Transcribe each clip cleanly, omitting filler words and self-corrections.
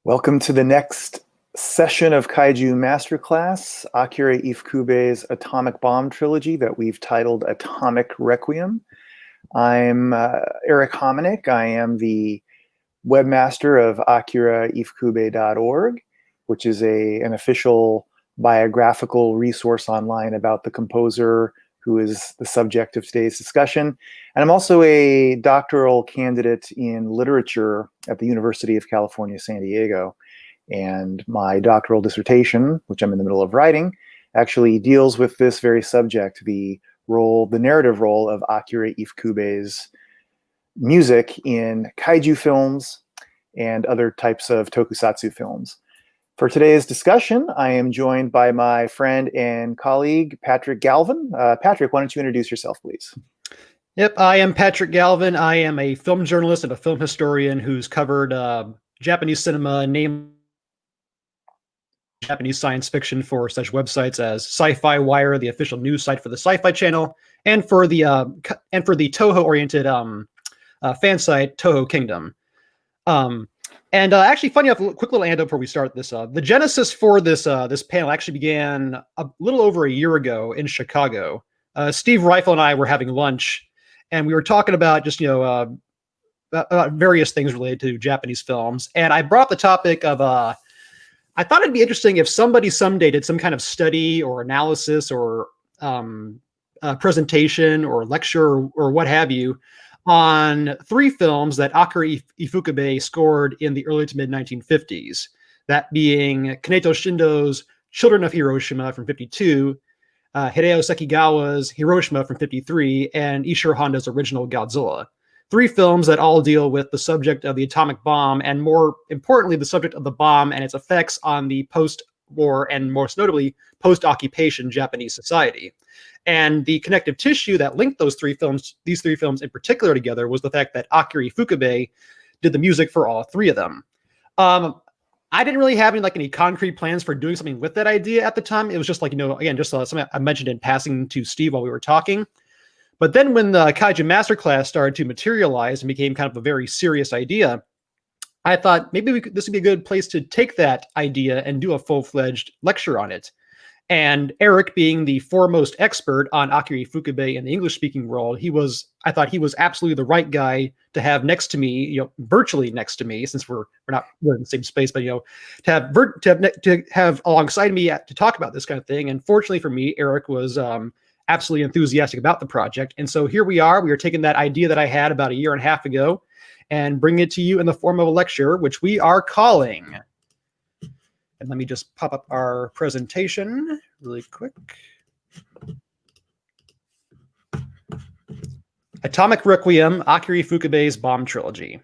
Welcome to the next session of Kaiju Masterclass, Akira Ifukube's Atomic Bomb Trilogy that we've titled Atomic Requiem. I'm Erik Homenick. I am the webmaster of AkiraIfukube.org, which is an official biographical resource online about the composer who is the subject of today's discussion. And I'm also a doctoral candidate in literature at the University of California, San Diego. And my doctoral dissertation, which I'm in the middle of writing, actually deals with this very subject, the narrative role of Akira Ifukube's music in kaiju films and other types of tokusatsu films. For today's discussion, I am joined by my friend and colleague, Patrick Galvan. Patrick, why don't you introduce yourself, please? Yep, I am Patrick Galvan. I am a film journalist and a film historian who's covered Japanese cinema, namely Japanese science fiction for such websites as Sci-Fi Wire, the official news site for the Sci-Fi Channel, and for the Toho-oriented fan site Toho Kingdom. Actually, funny enough, a quick little anecdote before we start this. The genesis for this panel actually began a little over a year ago in Chicago. Steve Reifel and I were having lunch, and we were talking about just about various things related to Japanese films. And I brought up the topic of I thought it'd be interesting if somebody someday did some kind of study or analysis or presentation or lecture or what have you on three films that Akira Ifukube scored in the early to mid 1950s. That being Kaneto Shindo's Children of Hiroshima from 52, Hideo Sekigawa's Hiroshima from 53, and Ishiro Honda's original Godzilla. Three films that all deal with the subject of the atomic bomb, and more importantly, the subject of the bomb and its effects on the post-war and most notably post-occupation Japanese society. And the connective tissue that linked these three films in particular together was the fact that Akira Ifukube did the music for all three of them. I didn't really have any concrete plans for doing something with that idea at the time. It was just again, just something I mentioned in passing to Steve while we were talking. But then when the Kaiju Masterclass started to materialize and became kind of a very serious idea, I thought maybe this would be a good place to take that idea and do a full-fledged lecture on it. And Erik, being the foremost expert on Akira Ifukube in the English-speaking world, I thought he was absolutely the right guy to have next to me, virtually next to me, since we're not in the same space, but to have alongside me to talk about this kind of thing. And fortunately for me, Erik was absolutely enthusiastic about the project. And so here we are taking that idea that I had about a year and a half ago and bringing it to you in the form of a lecture, which we are calling. And let me just pop up our presentation really quick. Atomic Requiem, Akira Ifukube's Bomb Trilogy.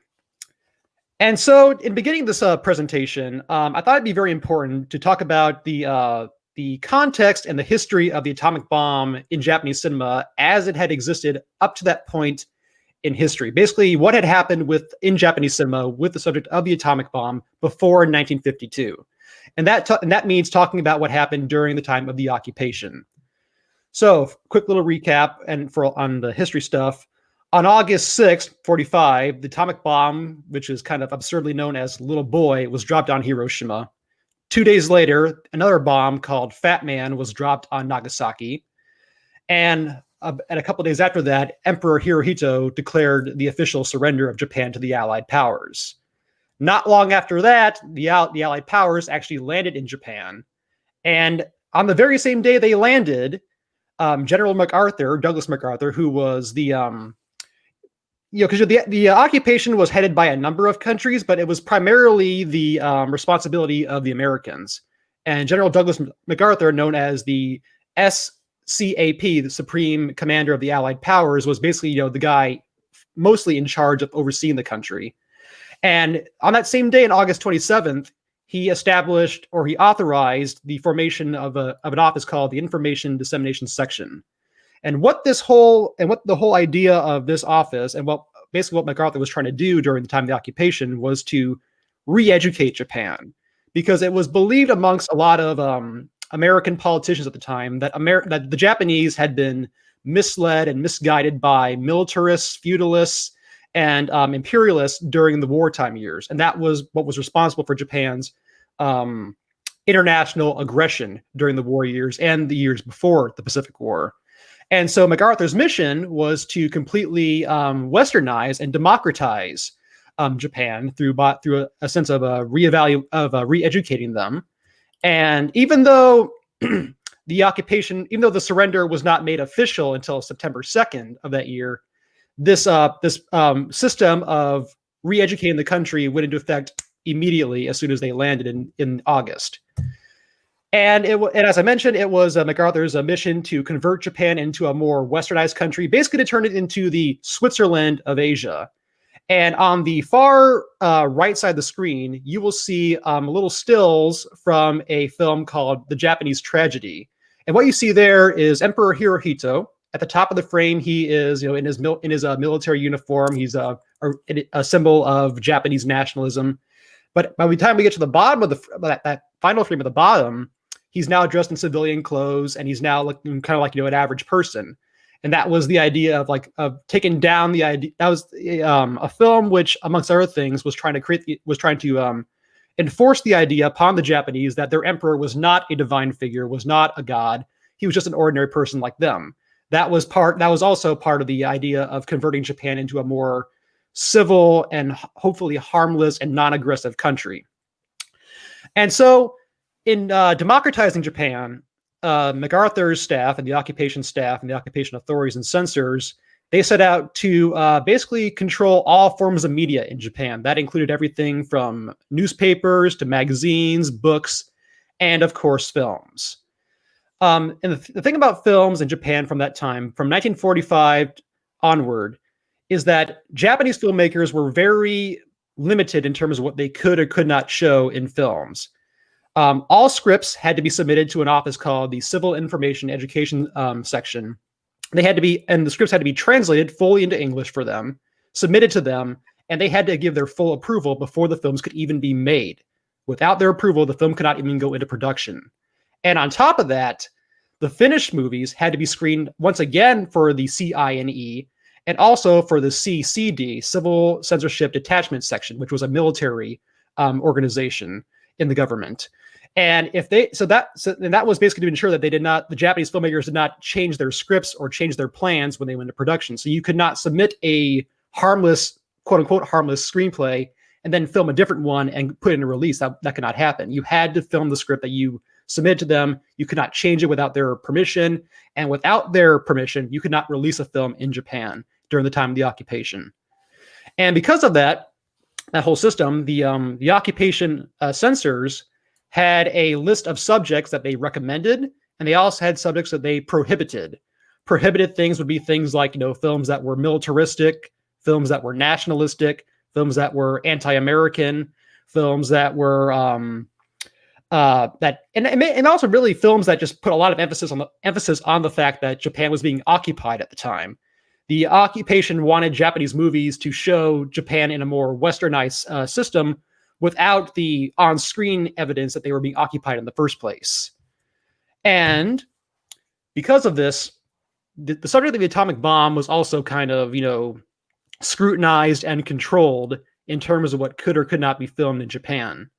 And so in beginning this presentation, I thought it'd be very important to talk about the context and the history of the atomic bomb in Japanese cinema as it had existed up to that point in history. Basically, what had happened in Japanese cinema with the subject of the atomic bomb before 1952. And that means talking about what happened during the time of the occupation. So, quick little recap on the history stuff. On August 6th, 1945, the atomic bomb, which is kind of absurdly known as Little Boy, was dropped on Hiroshima. 2 days later, another bomb called Fat Man was dropped on Nagasaki. And a couple of days after that, Emperor Hirohito declared the official surrender of Japan to the Allied powers. Not long after that, the Allied powers actually landed in Japan. And on the very same day they landed, General MacArthur, Douglas MacArthur, who was because the occupation was headed by a number of countries, but it was primarily the responsibility of the Americans. And General Douglas MacArthur, known as the SCAP, the Supreme Commander of the Allied Powers, was basically the guy mostly in charge of overseeing the country. And on that same day, on August 27th, he authorized the formation of an office called the Information Dissemination Section. And what the whole idea of this office and what MacArthur was trying to do during the time of the occupation was to re-educate Japan, because it was believed amongst a lot of American politicians at the time that that the Japanese had been misled and misguided by militarists, feudalists, and imperialists during the wartime years. And that was what was responsible for Japan's international aggression during the war years and the years before the Pacific War. And so MacArthur's mission was to completely westernize and democratize Japan through a sense of re-educating them. And even though the surrender was not made official until September 2nd of that year, this system of re-educating the country went into effect immediately as soon as they landed in August. And as I mentioned, it was MacArthur's mission to convert Japan into a more westernized country, basically to turn it into the Switzerland of Asia. And on the far right side of the screen, you will see little stills from a film called The Japanese Tragedy. And what you see there is Emperor Hirohito. At the top of the frame, he is, in his military uniform. He's a symbol of Japanese nationalism. But by the time we get to the bottom of that final frame at the bottom, he's now dressed in civilian clothes, and he's now looking kind of like an average person. And that was the idea of taking down the idea. That was a film which, amongst other things, was trying to enforce the idea upon the Japanese that their emperor was not a divine figure, was not a god. He was just an ordinary person like them. That was also part of the idea of converting Japan into a more civil and hopefully harmless and non-aggressive country. And so in democratizing Japan, MacArthur's staff and the occupation staff and the occupation authorities and censors, they set out to basically control all forms of media in Japan. That included everything from newspapers to magazines, books, and of course, films. And the thing about films in Japan from that time, from 1945 onward, is that Japanese filmmakers were very limited in terms of what they could or could not show in films. All scripts had to be submitted to an office called the Civil Information Education Section. And the scripts had to be translated fully into English for them, submitted to them, and they had to give their full approval before the films could even be made. Without their approval, the film could not even go into production. And on top of that, the finished movies had to be screened once again for the CINE and also for the CCD, Civil Censorship Detachment Section, which was a military organization in the government. And that was basically to ensure that the Japanese filmmakers did not change their scripts or change their plans when they went into production. So you could not submit a harmless, quote unquote, harmless screenplay and then film a different one and put it in a release. That could not happen. You had to film the script that you submitted to them. You could not change it without their permission. And without their permission, you could not release a film in Japan during the time of the occupation. And because of that whole system, the occupation censors had a list of subjects that they recommended, and they also had subjects that they prohibited. Prohibited things would be things like, films that were militaristic, films that were nationalistic, films that were anti-American, films that were and also really films that just put a lot of emphasis on the fact that Japan was being occupied at the time. The occupation wanted Japanese movies to show Japan in a more westernized system without the on-screen evidence that they were being occupied in the first place. And because of this, the subject of the atomic bomb was also kind of, scrutinized and controlled in terms of what could or could not be filmed in Japan.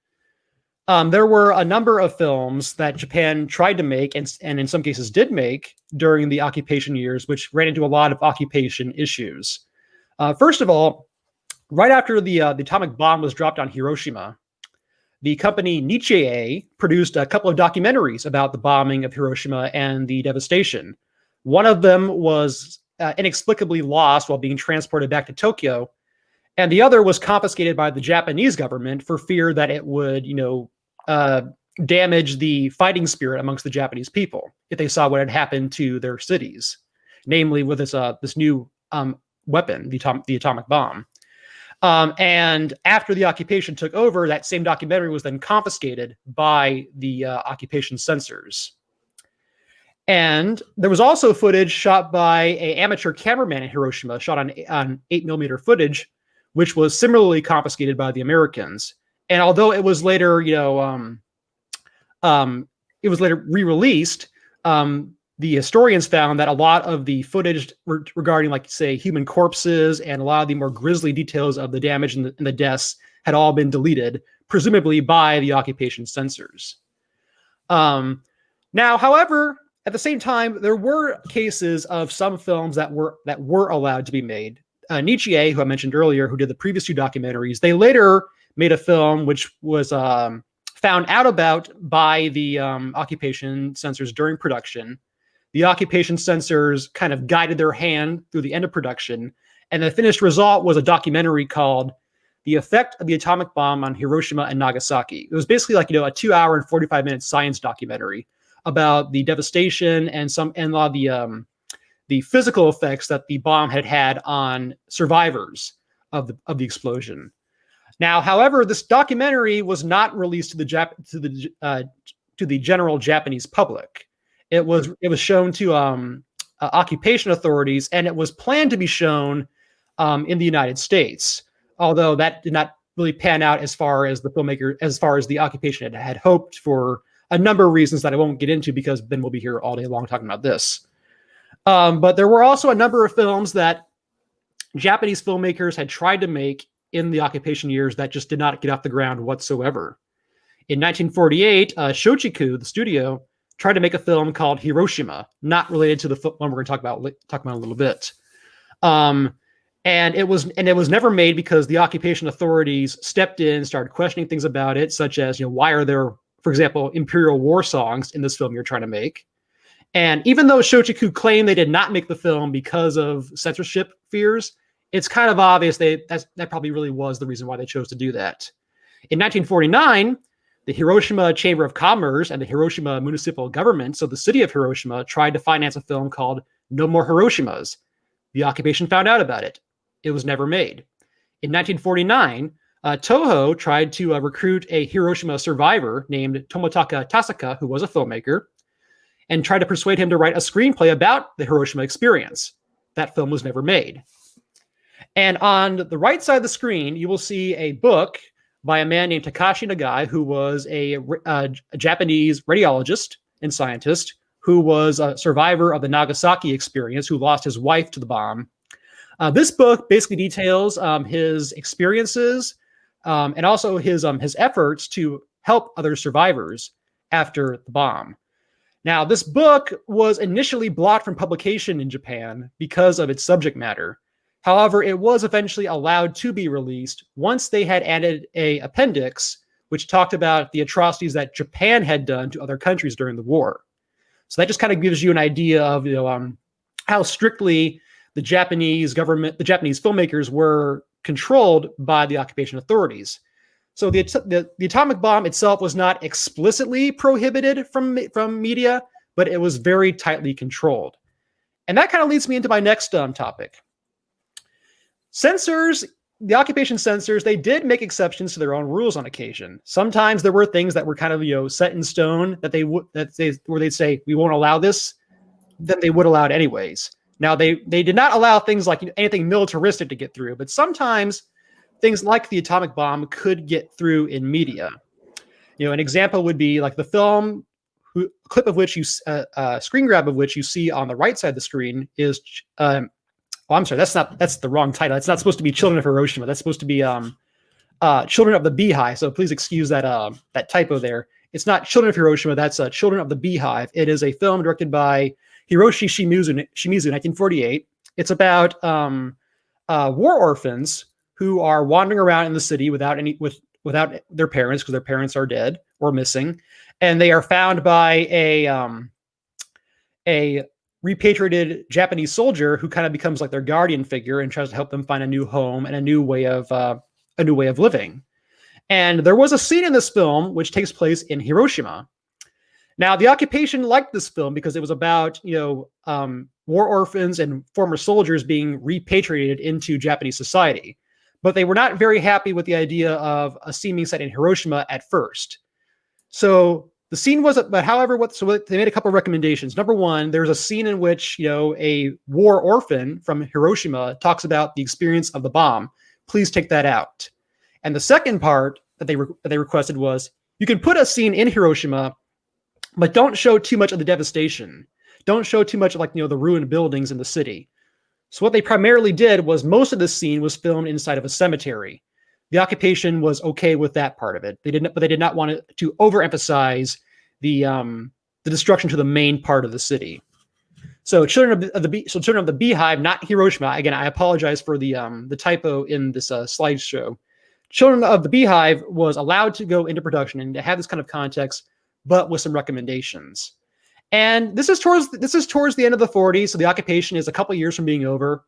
There were a number of films that Japan tried to make and in some cases did make during the occupation years, which ran into a lot of occupation issues. First of all, right after the atomic bomb was dropped on Hiroshima, the company Nichie produced a couple of documentaries about the bombing of Hiroshima and the devastation. One of them was inexplicably lost while being transported back to Tokyo, and the other was confiscated by the Japanese government for fear that it would, damage the fighting spirit amongst the Japanese people if they saw what had happened to their cities, namely with this new weapon, the atomic bomb. And after the occupation took over, that same documentary was then confiscated by the occupation censors. And there was also footage shot by an amateur cameraman in Hiroshima, shot on 8mm footage, which was similarly confiscated by the Americans. And although it was later, re-released, the the historians found that a lot of the footage regarding, like, say, human corpses and a lot of the more grisly details of the damage and the deaths had all been deleted, presumably by the occupation censors. Now, however, at the same time, there were cases of some films that were allowed to be made. Nietzsche, who I mentioned earlier, who did the previous 2 documentaries, they later made a film which was found out about by the occupation censors during production. The occupation censors kind of guided their hand through the end of production, and the finished result was a documentary called "The Effect of the Atomic Bomb on Hiroshima and Nagasaki." It was basically like, a 2-hour and 45-minute science documentary about the devastation and a lot of the physical effects that the bomb had on survivors of the explosion. Now, however, this documentary was not released to the general Japanese public. It was shown to occupation authorities, and it was planned to be shown in the United States, although that did not really pan out as far as the occupation had hoped, for a number of reasons that I won't get into, because then we'll be here all day long talking about this. But there were also a number of films that Japanese filmmakers had tried to make in the occupation years that just did not get off the ground whatsoever. In 1948, Shochiku, the studio, tried to make a film called Hiroshima, not related to the one we're going to talk about in a little bit. And it was never made because the occupation authorities stepped in, started questioning things about it, such as, why are there, for example, imperial war songs in this film you're trying to make? And even though Shochiku claimed they did not make the film because of censorship fears, it's kind of obvious that probably really was the reason why they chose to do that. In 1949, the Hiroshima Chamber of Commerce and the Hiroshima municipal government, so the city of Hiroshima, tried to finance a film called No More Hiroshimas. The occupation found out about it. It was never made. In 1949, Toho tried to recruit a Hiroshima survivor named Tomotaka Tasaka, who was a filmmaker, and tried to persuade him to write a screenplay about the Hiroshima experience. That film was never made. And on the right side of the screen, you will see a book by a man named Takashi Nagai, who was a Japanese radiologist and scientist who was a survivor of the Nagasaki experience, who lost his wife to the bomb. This book basically details his experiences and also his efforts to help other survivors after the bomb. Now, this book was initially blocked from publication in Japan because of its subject matter. However, it was eventually allowed to be released once they had added an appendix which talked about the atrocities that Japan had done to other countries during the war. So that just kind of gives you an idea of how strictly the Japanese government, the Japanese filmmakers, were controlled by the occupation authorities. So the atomic bomb itself was not explicitly prohibited from media, but it was very tightly controlled. And that kind of leads me into my next topic. Censors, the occupation censors, they did make exceptions to their own rules on occasion. Sometimes there were things that were kind of set in stone that where they'd say we won't allow this, then they would allow it anyways. Now they did not allow things like anything militaristic to get through, but sometimes things like the atomic bomb could get through in media. An example would be like the film, clip of which screen grab of which you see on the right side of the screen is. I'm sorry, that's the wrong title. It's not supposed to be Children of Hiroshima. That's supposed to be Children of the Beehive. So please excuse that typo there. It's not Children of Hiroshima. That's Children of the Beehive. It is a film directed by Hiroshi Shimizu, 1948. It's about war orphans who are wandering around in the city without their parents, because their parents are dead or missing, and they are found by a repatriated Japanese soldier who kind of becomes like their guardian figure and tries to help them find a new home and a new way of living. And there was a scene in this film which takes place in Hiroshima. Now, the occupation liked this film because it was about war orphans and former soldiers being repatriated into Japanese society, but they were not very happy with the idea of a scene being set in Hiroshima at first. So the scene was, but however, they made a couple of recommendations. Number one, there's a scene in which, a war orphan from Hiroshima talks about the experience of the bomb. Please take that out. And the second part that they requested was, you can put a scene in Hiroshima, but don't show too much of the devastation. don't show too much of, like, the ruined buildings in the city. So what they primarily did was most of the scene was filmed inside of a cemetery. The occupation was okay with that part of it. But they did not want to overemphasize the destruction to the main part of the city. So Children of the Beehive, not Hiroshima. Again, I apologize for the typo in this slideshow. Children of the Beehive was allowed to go into production and to have this kind of context, but with some recommendations. And this is towards the end of the 40s, so the occupation is a couple years from being over.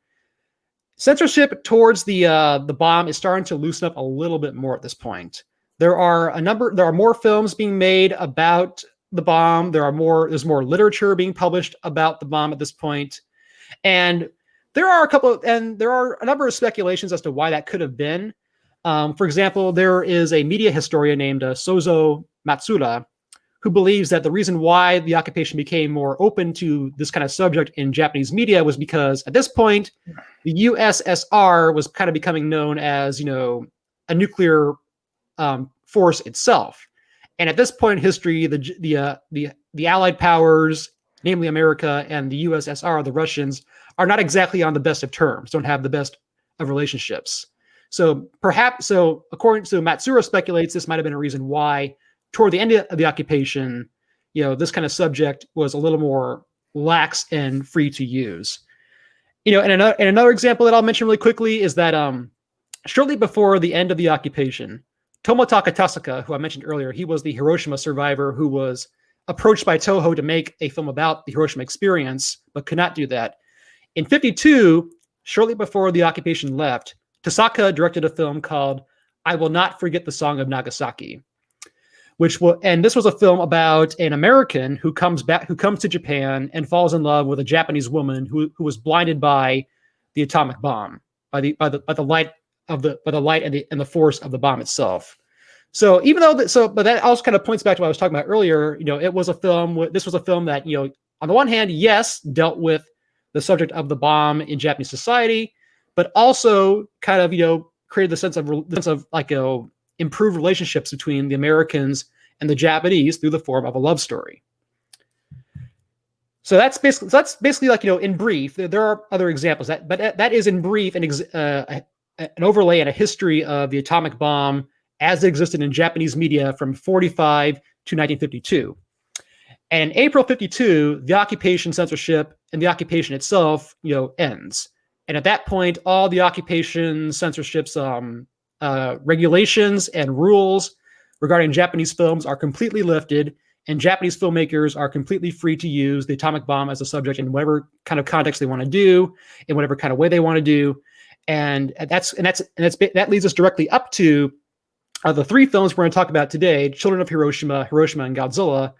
Censorship towards the bomb is starting to loosen up a little bit more at this point. There are more films being made about the bomb. There's more literature being published about the bomb at this point. And there are a number of speculations as to why that could have been. For example, there is a media historian named Sozo Matsuda, who believes that the reason why the occupation became more open to this kind of subject in Japanese media was because at this point, the USSR was kind of becoming known as, a nuclear force itself. And at this point in history, the Allied powers, namely America and the USSR, the Russians, are not exactly on the best of terms, don't have the best of relationships. So according to Matsura speculates, this might have been a reason why toward the end of the occupation, this kind of subject was a little more lax and free to use. And another example that I'll mention really quickly is that shortly before the end of the occupation, Tomotaka Tasaka, who I mentioned earlier, he was the Hiroshima survivor who was approached by Toho to make a film about the Hiroshima experience, but could not do that. In 1952, shortly before the occupation left, Tasaka directed a film called I Will Not Forget the Song of Nagasaki, and this was a film about an American who comes to Japan and falls in love with a Japanese woman who was blinded by the atomic bomb, by the light and the force of the bomb itself. So but that also kind of points back to what I was talking about earlier. This was a film that, on the one hand, yes, dealt with the subject of the bomb in Japanese society, but also kind of, created the sense of like, improved relationships between the Americans and the Japanese through the form of a love story. So that's basically like, in brief. There are other examples, but that is in brief an overlay and a history of the atomic bomb as it existed in Japanese media from 1945 to 1952. And in April 1952, the occupation censorship and the occupation itself, ends. And at that point, all the occupation censorship's regulations and rules regarding Japanese films are completely lifted, and Japanese filmmakers are completely free to use the atomic bomb as a subject in whatever kind of context they want to do, in whatever kind of way they want to do. And that leads us directly up to the three films we're going to talk about today: Children of Hiroshima, and Godzilla,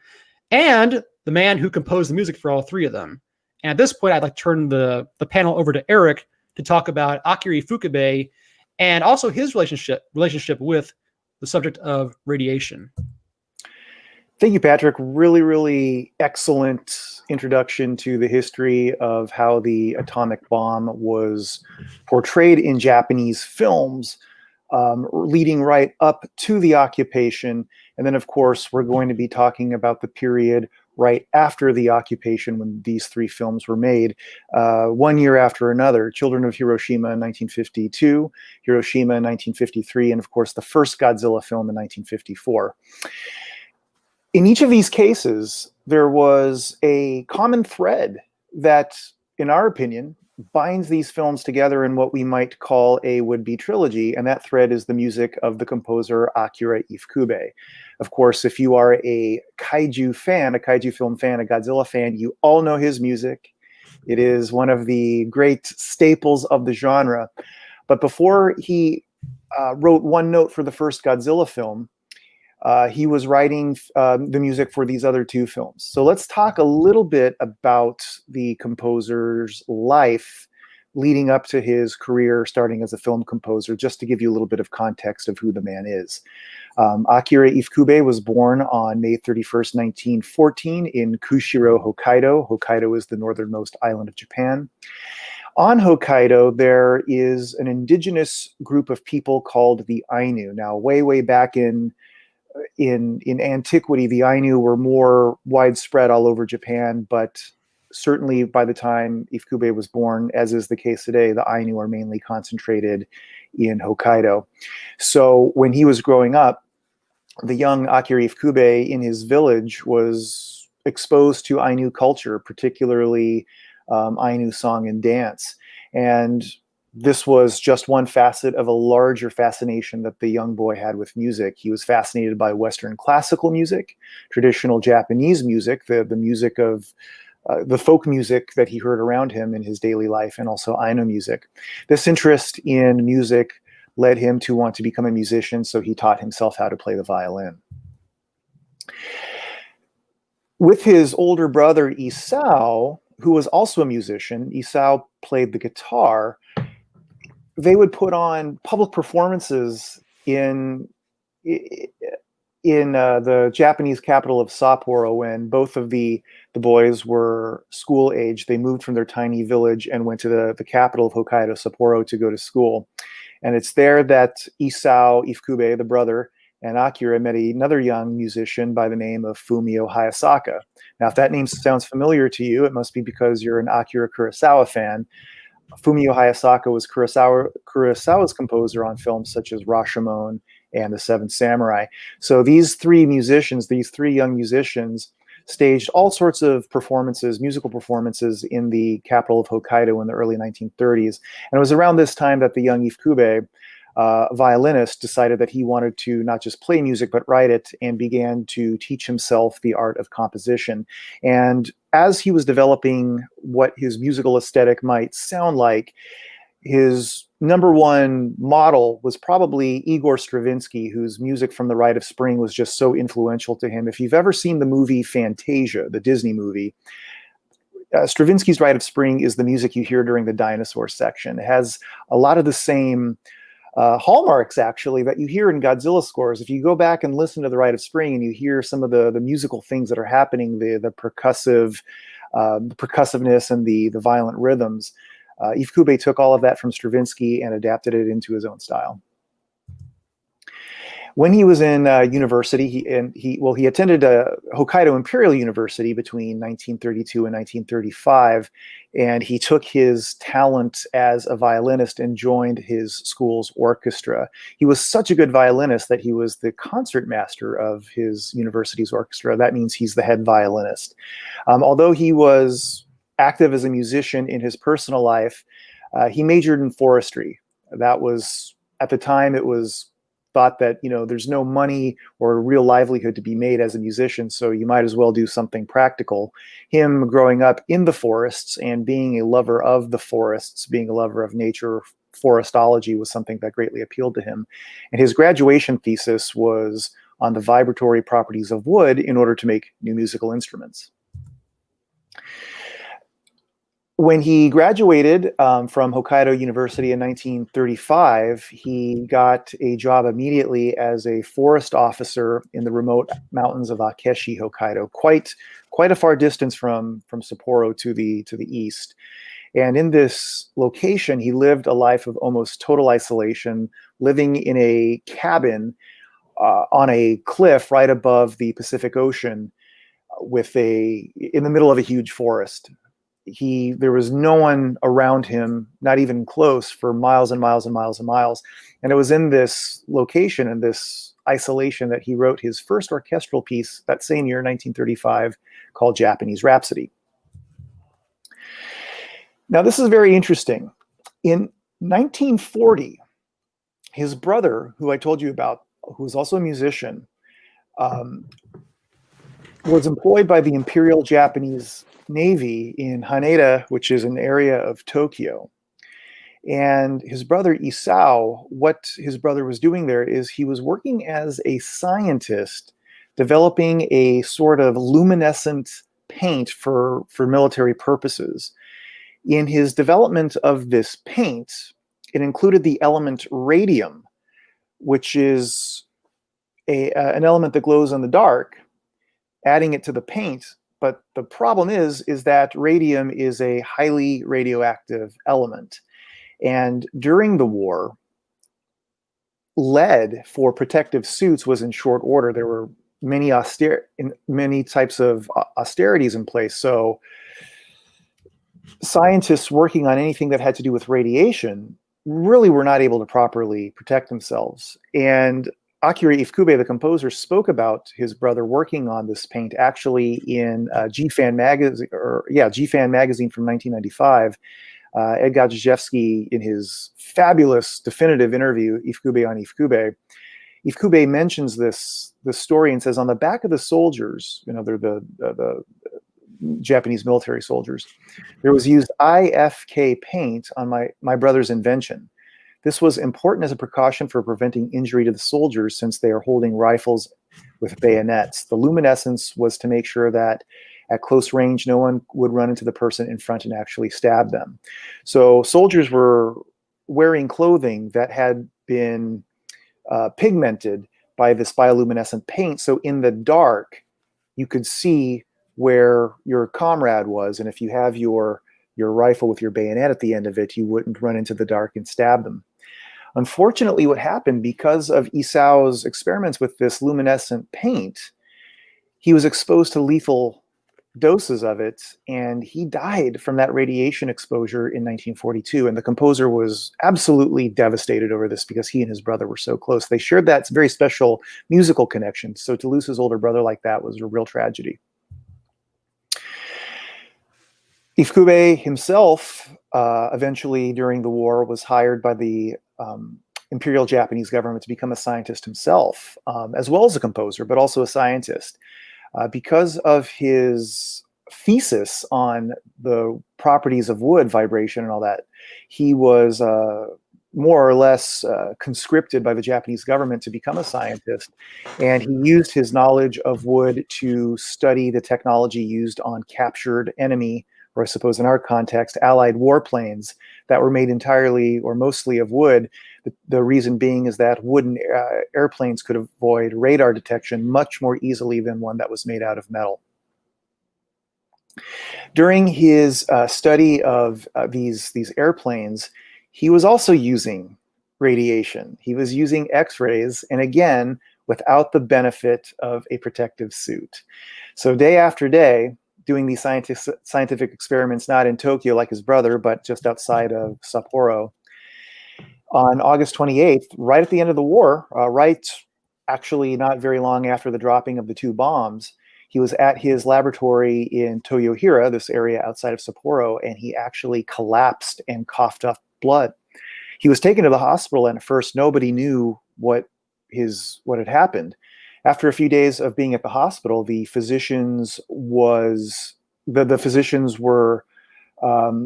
and the man who composed the music for all three of them. And at this point, I'd like to turn the panel over to Erik to talk about Akira Ifukube and also his relationship with the subject of radiation. Thank you, Patrick. Really, really excellent introduction to the history of how the atomic bomb was portrayed in Japanese films, leading right up to the occupation. And then, of course, we're going to be talking about the period right after the occupation when these three films were made, one year after another. Children of Hiroshima in 1952, Hiroshima in 1953, and of course the first Godzilla film in 1954. In each of these cases, there was a common thread that, in our opinion, binds these films together in what we might call a would-be trilogy, and that thread is the music of the composer Akira Ifukube. Of course, if you are a kaiju fan, a kaiju film fan, a Godzilla fan, you all know his music. It is one of the great staples of the genre. But before he wrote one note for the first Godzilla film, he was writing the music for these other two films. So let's talk a little bit about the composer's life leading up to his career starting as a film composer, just to give you a little bit of context of who the man is. Akira Ifukube was born on May 31st, 1914 in Kushiro, Hokkaido. Hokkaido is the northernmost island of Japan. On Hokkaido, there is an indigenous group of people called the Ainu. Now, way back in antiquity, the Ainu were more widespread all over Japan, but certainly by the time Ifukube was born, as is the case today, the Ainu are mainly concentrated in Hokkaido. So when he was growing up, the young Akira Ifukube in his village was exposed to Ainu culture, particularly Ainu song and dance. And this was just one facet of a larger fascination that the young boy had with music. He was fascinated by Western classical music, traditional Japanese music, the music of the folk music that he heard around him in his daily life, and also Ainu music. This interest in music led him to want to become a musician, so he taught himself how to play the violin. With his older brother Isao, who was also a musician, Isao played the guitar. They would put on public performances in the Japanese capital of Sapporo when both of the boys were school age. They moved from their tiny village and went to the capital of Hokkaido, Sapporo, to go to school. And it's there that Isao Ifukube, the brother, and Akira met another young musician by the name of Fumio Hayasaka. Now, if that name sounds familiar to you, it must be because you're an Akira Kurosawa fan. Fumio Hayasaka was Kurosawa's composer on films such as Rashomon and The Seven Samurai. So these three young musicians, staged all sorts of performances, musical performances in the capital of Hokkaido in the early 1930s. And it was around this time that the young Ifukube, violinist, decided that he wanted to not just play music, but write it, and began to teach himself the art of composition. And as he was developing what his musical aesthetic might sound like, his number one model was probably Igor Stravinsky, whose music from the Rite of Spring was just so influential to him. If you've ever seen the movie Fantasia, the Disney movie, Stravinsky's Rite of Spring is the music you hear during the dinosaur section. It has a lot of the same hallmarks, actually, that you hear in Godzilla scores. If you go back and listen to the Rite of Spring and you hear some of the musical things that are happening, the percussiveness and the violent rhythms, Ifukube took all of that from Stravinsky and adapted it into his own style. When he was in university, he attended Hokkaido Imperial University between 1932 and 1935, and he took his talent as a violinist and joined his school's orchestra. He was such a good violinist that he was the concert master of his university's orchestra. That means he's the head violinist. Although he was active as a musician in his personal life, he majored in forestry. That was, at the time, it was thought that, there's no money or real livelihood to be made as a musician, so you might as well do something practical. Him growing up in the forests and being a lover of the forests, being a lover of nature, forestology, was something that greatly appealed to him. And his graduation thesis was on the vibratory properties of wood in order to make new musical instruments. When he graduated from Hokkaido University in 1935, he got a job immediately as a forest officer in the remote mountains of Akechi, Hokkaido, quite a far distance from Sapporo to the east. And in this location, he lived a life of almost total isolation, living in a cabin on a cliff right above the Pacific Ocean, in the middle of a huge forest. There was no one around him, not even close, for miles and miles and miles and miles. And it was in this location, in this isolation, that he wrote his first orchestral piece that same year, 1935, called Japanese Rhapsody. Now, this is very interesting. In 1940, his brother, who I told you about, who was also a musician, was employed by the Imperial Japanese Navy in Haneda, which is an area of Tokyo. And his brother Isao, what his brother was doing there is he was working as a scientist, developing a sort of luminescent paint for military purposes. In his development of this paint, it included the element radium, which is an element that glows in the dark, adding it to the paint. But the problem is that radium is a highly radioactive element. And during the war, lead for protective suits was in short order. There were many types of austerities in place. So scientists working on anything that had to do with radiation really were not able to properly protect themselves. And Akira Ifukube, the composer, spoke about his brother working on this paint actually in G-Fan magazine, G-Fan magazine from 1995. Ed Gajewski, in his fabulous definitive interview, Ifukube on Ifukube, Ifukube mentions this story and says, on the back of the soldiers, they're the Japanese military soldiers, there was used IFK paint on my brother's invention. This was important as a precaution for preventing injury to the soldiers since they are holding rifles with bayonets. The luminescence was to make sure that at close range, no one would run into the person in front and actually stab them. So soldiers were wearing clothing that had been pigmented by this bioluminescent paint. So in the dark, you could see where your comrade was. And if you have your rifle with your bayonet at the end of it, you wouldn't run into the dark and stab them. Unfortunately, what happened, because of Isao's experiments with this luminescent paint, he was exposed to lethal doses of it, and he died from that radiation exposure in 1942. And the composer was absolutely devastated over this because he and his brother were so close. They shared that very special musical connection. So to lose his older brother like that was a real tragedy. Ifukube himself, eventually during the war, was hired by the Imperial Japanese government to become a scientist himself, as well as a composer, but also a scientist. Because of his thesis on the properties of wood, vibration, and all that, he was more or less conscripted by the Japanese government to become a scientist. And he used his knowledge of wood to study the technology used on captured enemy, or I suppose in our context, Allied warplanes that were made entirely or mostly of wood. The reason being is that wooden airplanes could avoid radar detection much more easily than one that was made out of metal. During his study of these airplanes, he was also using radiation. He was using X-rays, and again, without the benefit of a protective suit. So day after day, doing these scientific experiments, not in Tokyo like his brother, but just outside of Sapporo. On August 28th, right at the end of the war, actually not very long after the dropping of the two bombs, he was at his laboratory in Toyohira, this area outside of Sapporo, and he actually collapsed and coughed up blood. He was taken to the hospital, and at first nobody knew what had happened. After a few days of being at the hospital, the physicians were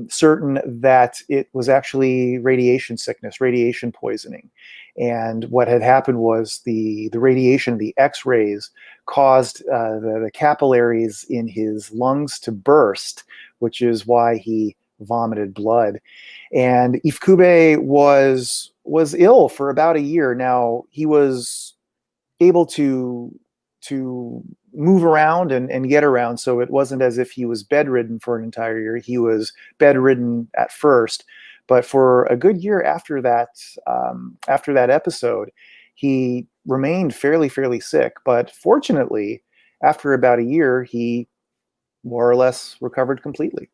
certain that it was actually radiation sickness, radiation poisoning. And what had happened was the radiation, the X-rays, caused the capillaries in his lungs to burst, which is why he vomited blood. And Ifukube was ill for about a year. Now, he was able to move around and get around, so it wasn't as if he was bedridden for an entire year. He was bedridden at first, but for a good year after that episode, he remained fairly sick. But fortunately, after about a year, he more or less recovered completely.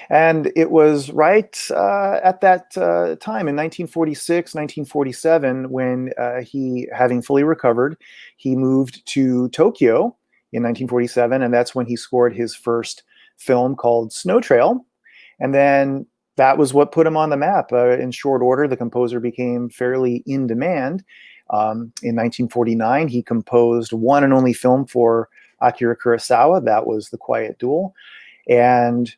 And it was right at that time in 1946, 1947, when he, having fully recovered, he moved to Tokyo in 1947, and that's when he scored his first film called Snow Trail. And then that was what put him on the map. In short order, the composer became fairly in demand. In 1949, he composed one and only film for Akira Kurosawa. That was The Quiet Duel. And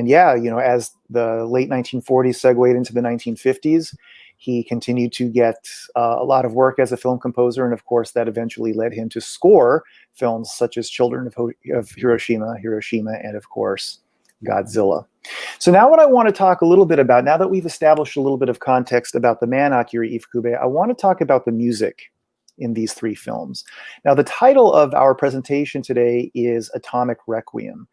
yeah, as the late 1940s segued into the 1950s, he continued to get a lot of work as a film composer. And of course, that eventually led him to score films such as Children of Hiroshima, and of course, Godzilla. So now what I want to talk a little bit about, now that we've established a little bit of context about the man Akira Ifukube, I want to talk about the music in these three films. Now, the title of our presentation today is Atomic Requiem.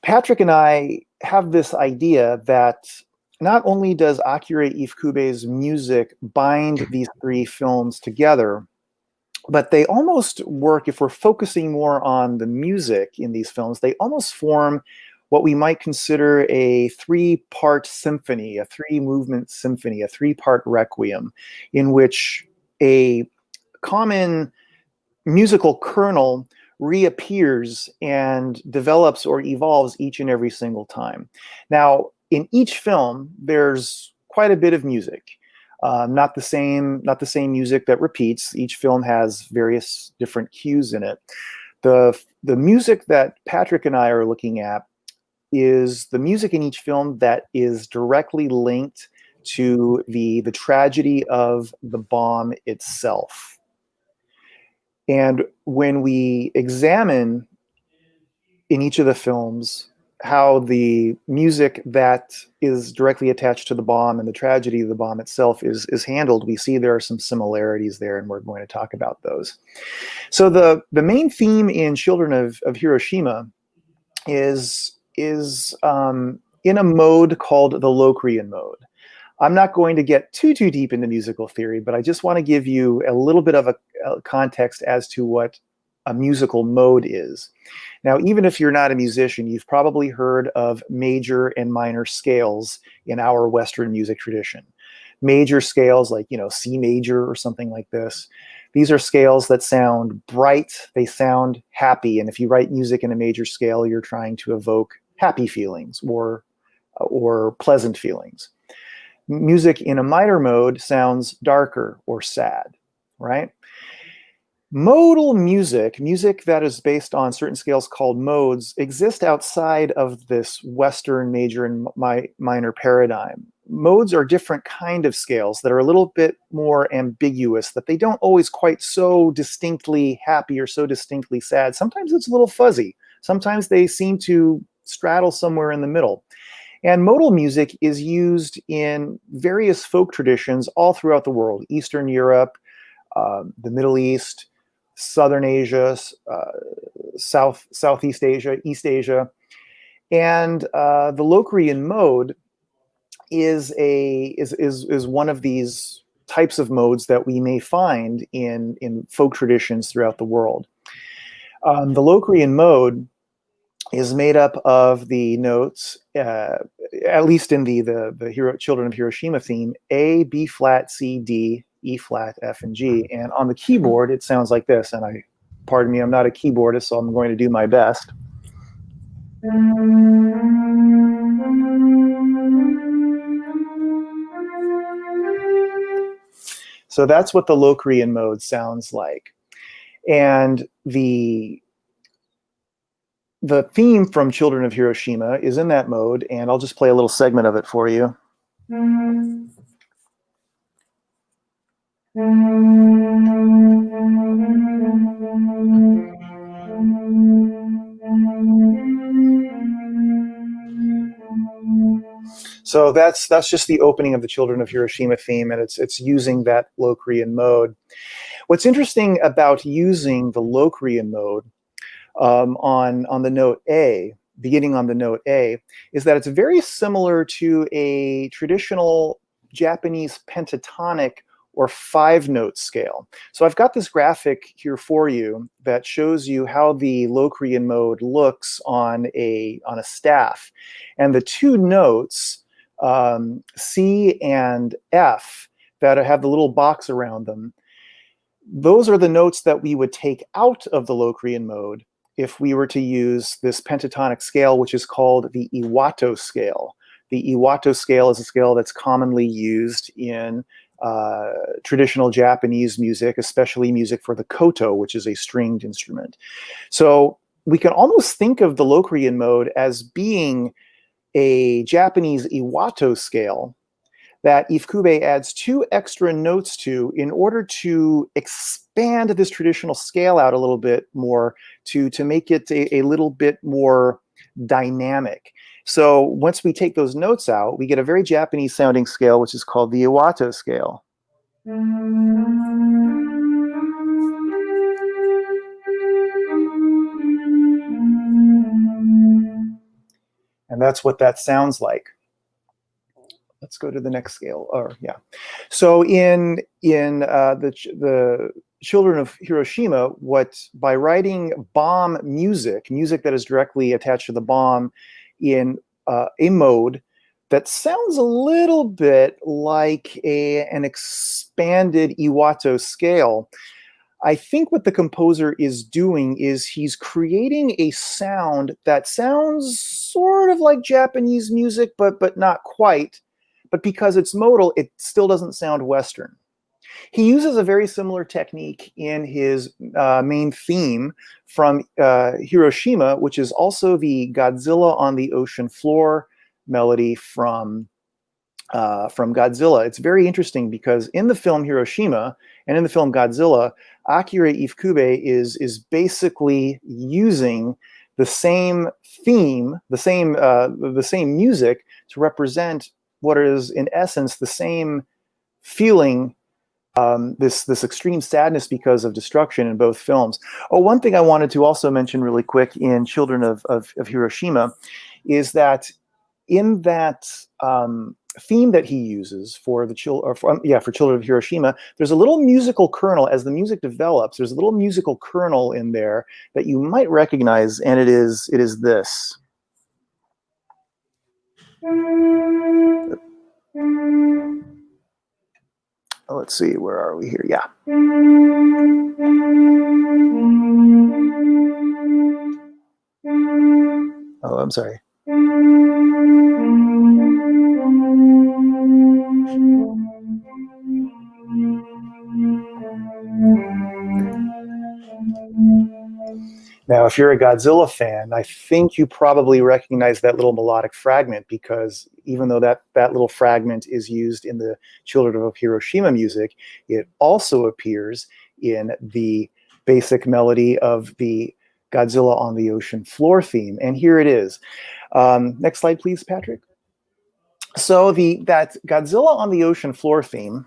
Patrick and I have this idea that not only does Akira Ifukube's music bind these three films together, but they almost work, if we're focusing more on the music in these films, they almost form what we might consider a three-part symphony, a three-movement symphony, a three-part requiem, in which a common musical kernel reappears and develops or evolves each and every single time. Now, in each film, there's quite a bit of music. Not the same music that repeats. Each film has various different cues in it. The music that Patrick and I are looking at is the music in each film that is directly linked to the tragedy of the bomb itself. And when we examine in each of the films how the music that is directly attached to the bomb and the tragedy of the bomb itself is handled, we see there are some similarities there, and we're going to talk about those. So the main theme in Children of Hiroshima is in a mode called the Locrian Mode. I'm not going to get too deep into musical theory, but I just want to give you a little bit of a context as to what a musical mode is. Now, even if you're not a musician, you've probably heard of major and minor scales in our Western music tradition. Major scales like, C major or something like this. These are scales that sound bright, they sound happy, and if you write music in a major scale, you're trying to evoke happy feelings or pleasant feelings. Music in a minor mode sounds darker or sad, right? Modal music that is based on certain scales called modes, exist outside of this Western major and minor paradigm. Modes are different kind of scales that are a little bit more ambiguous, that they don't always quite so distinctly happy or so distinctly sad. Sometimes it's a little fuzzy. Sometimes they seem to straddle somewhere in the middle. And modal music is used in various folk traditions all throughout the world: Eastern Europe, the Middle East, Southern Asia, Southeast Asia, East Asia. And the Locrian Mode is one of these types of modes that we may find in folk traditions throughout the world. The Locrian Mode is made up of the notes, at least in the Children of Hiroshima theme, A, B flat, C, D, E flat, F, and G. And on the keyboard, it sounds like this. And pardon me, I'm not a keyboardist, so I'm going to do my best. So that's what the Locrian Mode sounds like. And the theme from Children of Hiroshima is in that mode, and I'll just play a little segment of it for you. So that's just the opening of the Children of Hiroshima theme, and it's using that Locrian mode. What's interesting about using the Locrian mode on the note A, beginning on the note A, is that it's very similar to a traditional Japanese pentatonic or 5-note scale. So I've got this graphic here for you that shows you how the Locrian mode looks on a staff. And the two notes, C and F, that have the little box around them, those are the notes that we would take out of the Locrian mode if we were to use this pentatonic scale, which is called the Iwato Scale. The Iwato Scale is a scale that's commonly used in traditional Japanese music, especially music for the koto, which is a stringed instrument. So we can almost think of the Locrian mode as being a Japanese Iwato scale that Ifukube adds 2 extra notes to in order to expand this traditional scale out a little bit more, to make it a little bit more dynamic. So once we take those notes out, we get a very Japanese sounding scale, which is called the Iwato scale. And that's what that sounds like. Let's go to the next scale. So in the Children of Hiroshima, by writing bomb music that is directly attached to the bomb in a mode that sounds a little bit like an expanded Iwato scale. I think what the composer is doing is he's creating a sound that sounds sort of like Japanese music, but not quite. But because it's modal, it still doesn't sound Western. He uses a very similar technique in his main theme from Hiroshima, which is also the Godzilla on the ocean floor melody from Godzilla. It's very interesting because in the film Hiroshima and in the film Godzilla, Akira Ifukube is basically using the same theme, the same music to represent what is in essence the same feeling, this extreme sadness because of destruction in both films. Oh, one thing I wanted to also mention really quick in Children of Hiroshima is that in that theme that he uses for the for Children of Hiroshima, there's a little musical kernel as the music develops. There's a little musical kernel in there that you might recognize, and it is this. Let's see, where are we here? Yeah. Oh, I'm sorry. Now, if you're a Godzilla fan, I think you probably recognize that little melodic fragment, because even though that little fragment is used in the Children of Hiroshima music, it also appears in the basic melody of the Godzilla on the ocean floor theme. And here it is. Next slide, please, Patrick. So that Godzilla on the ocean floor theme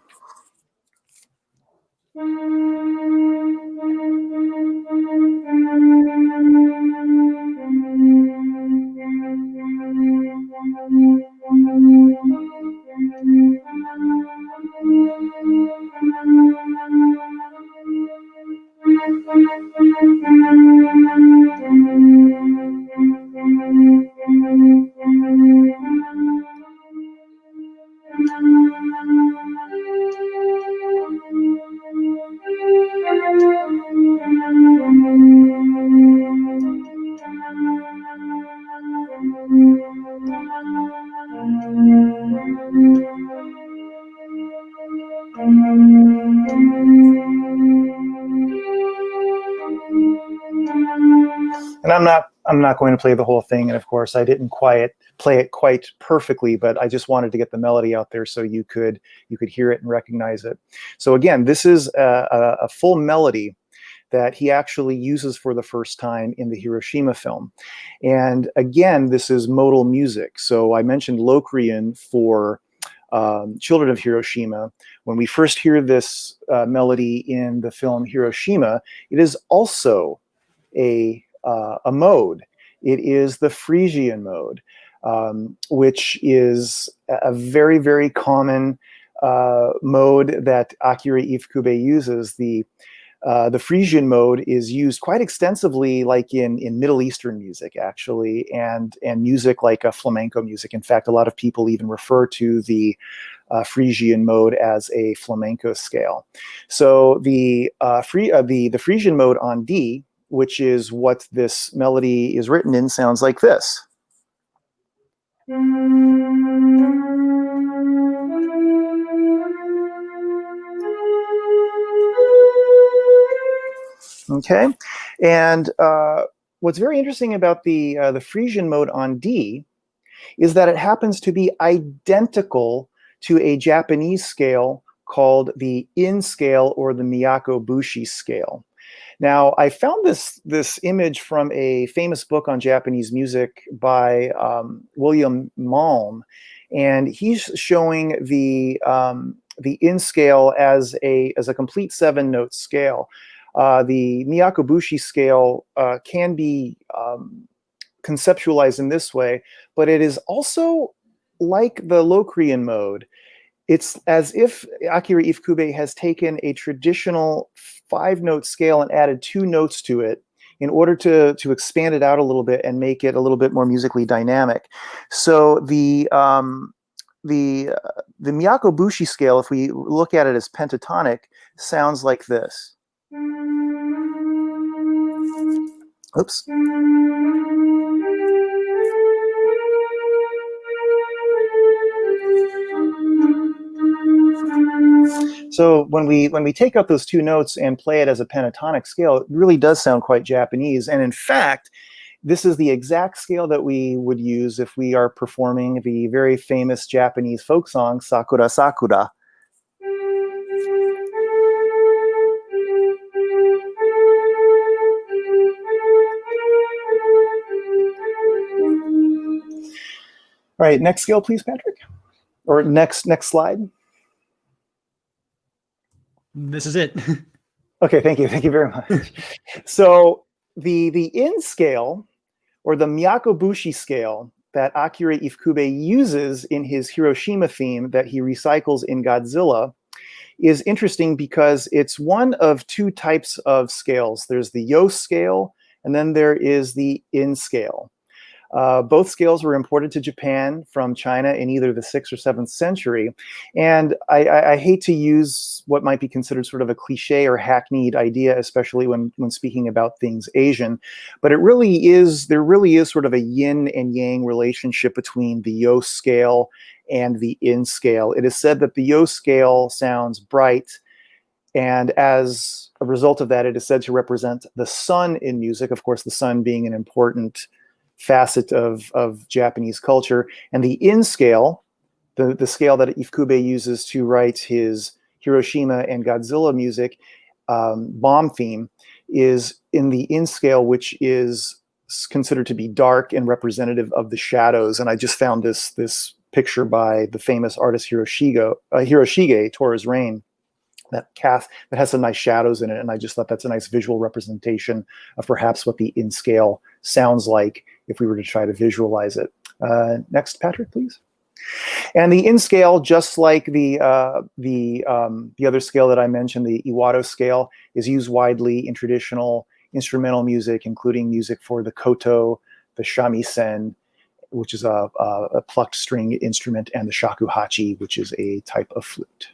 and I'm not going to play the whole thing, and of course I didn't play it quite perfectly, but I just wanted to get the melody out there so you could hear it and recognize it. So again, this is a full melody that he actually uses for the first time in the Hiroshima film. And again, this is modal music. So I mentioned Locrian for Children of Hiroshima. When we first hear this melody in the film Hiroshima, it is also a mode. It is the Phrygian mode, which is a very, very common mode that Akira Ifukube uses. The Phrygian mode is used quite extensively, like in Middle Eastern music, actually, and music like flamenco music. In fact, a lot of people even refer to the Phrygian mode as a flamenco scale. So the Phrygian mode on D, which is what this melody is written in, sounds like this. Okay, and what's very interesting about the Phrygian mode on D is that it happens to be identical to a Japanese scale called the In scale, or the Miyakobushi scale. Now, I found this image from a famous book on Japanese music by William Malm, and he's showing the In scale as a complete 7-note scale. The Miyakobushi scale can be conceptualized in this way, but it is also like the Locrian mode. It's as if Akira Ifukube has taken a traditional 5-note scale and added 2 notes to it in order to expand it out a little bit and make it a little bit more musically dynamic. So the Miyakobushi scale, if we look at it as pentatonic, sounds like this. Oops. So when we take out those two notes and play it as a pentatonic scale, it really does sound quite Japanese. And in fact, this is the exact scale that we would use if we are performing the very famous Japanese folk song, Sakura Sakura. All right, next scale, please, Patrick. Or next slide. This is it. Okay, thank you very much. So the in scale, or the Miyakobushi scale, that Akira Ifukube uses in his Hiroshima theme that he recycles in Godzilla, is interesting because it's one of two types of scales. There's the Yo scale, and then there is the in scale. Both scales were imported to Japan from China in either the 6th or 7th century. And I hate to use what might be considered sort of a cliche or hackneyed idea, especially when speaking about things Asian, but there really is sort of a yin and yang relationship between the Yo scale and the in scale. It is said that the Yo scale sounds bright, and as a result of that, it is said to represent the sun in music, of course, the sun being an important facet of Japanese culture. And the in scale, the scale that Ifukube uses to write his Hiroshima and Godzilla music, bomb theme, is in the in scale, which is considered to be dark and representative of the shadows. And I just found this picture by the famous artist Hiroshige, Torres Rain, that has some nice shadows in it, and I just thought that's a nice visual representation of perhaps what the in scale sounds like if we were to try to visualize it. Next, Patrick, please. And the in scale, just like the other scale that I mentioned, the Iwato scale, is used widely in traditional instrumental music, including music for the koto, the shamisen, which is a plucked string instrument, and the shakuhachi, which is a type of flute.